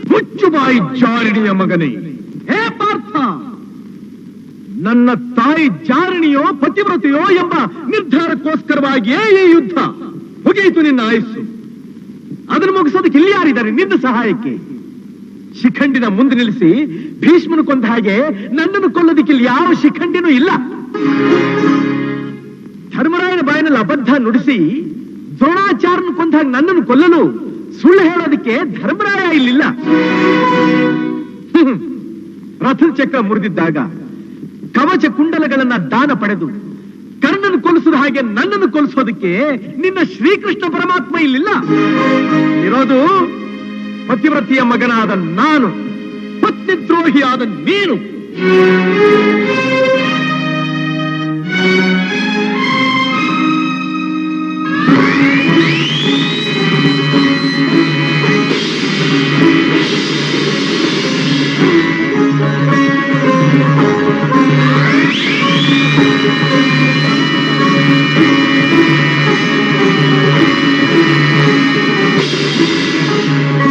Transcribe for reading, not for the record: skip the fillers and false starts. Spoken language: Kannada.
ಮುಚ್ಚುಬಾಯಿ ಜಾರಿಣಿಯ ಮಗನೇ. ಹೇ ಪಾರ್ಥ, ನನ್ನ ತಾಯಿ ಜಾರಿಣಿಯೋ ಪತಿವ್ರತೆಯೋ ಎಂಬ ನಿರ್ಧಾರಕ್ಕೋಸ್ಕರವಾಗಿಯೇ ಈ ಯುದ್ಧ. ಮುಗಿಯಿತು ನಿನ್ನ ಆಯಸ್ಸು. ಅದನ್ನು ಮುಗಿಸೋದಕ್ಕೆ ಇಲ್ಲಿ ಯಾರಿದ್ದಾರೆ ನಿನ್ನ ಸಹಾಯಕ್ಕೆ? ಶಿಖಂಡಿನ ಮುಂದೆ ನಿಲ್ಲಿಸಿ ಭೀಷ್ಮನು ಕೊಂದ ಹಾಗೆ ನನ್ನನ್ನು ಕೊಲ್ಲೋದಕ್ಕೆ ಇಲ್ಲಿ ಯಾವ ಶಿಖಂಡಿನೂ ಇಲ್ಲ. ಧರ್ಮರಾಯನ ಬಾಯಿನಲ್ಲಿ ಅಬದ್ಧ ನುಡಿಸಿ ದ್ರೋಣಾಚಾರ್ಯನ ಕೊಂದ ಹಾಗೆ ನನ್ನನ್ನು ಕೊಲ್ಲಲು ಸುಳ್ಳು ಹೇಳೋದಕ್ಕೆ ಧರ್ಮರಾಯ ಇಲ್ಲಿಲ್ಲ. ರಥದ ಚಕ್ರ ಮುರಿದಿದ್ದಾಗ ಕವಚ ಕುಂಡಲಗಳನ್ನ ದಾನ ಪಡೆದು ಕರ್ಣನ ಕೊಲಿಸಿದ ಹಾಗೆ ನನ್ನನ್ನು ಕೊಲಿಸೋದಕ್ಕೆ ನಿನ್ನ ಶ್ರೀಕೃಷ್ಣ ಪರಮಾತ್ಮ ಇಲ್ಲಿಲ್ಲ. ಇರೋದು ಪತಿವ್ರತಿಯ ಮಗನಾದ ನಾನು, ಪತ್ನಿದ್ರೋಹಿಯಾದ ನೀನು.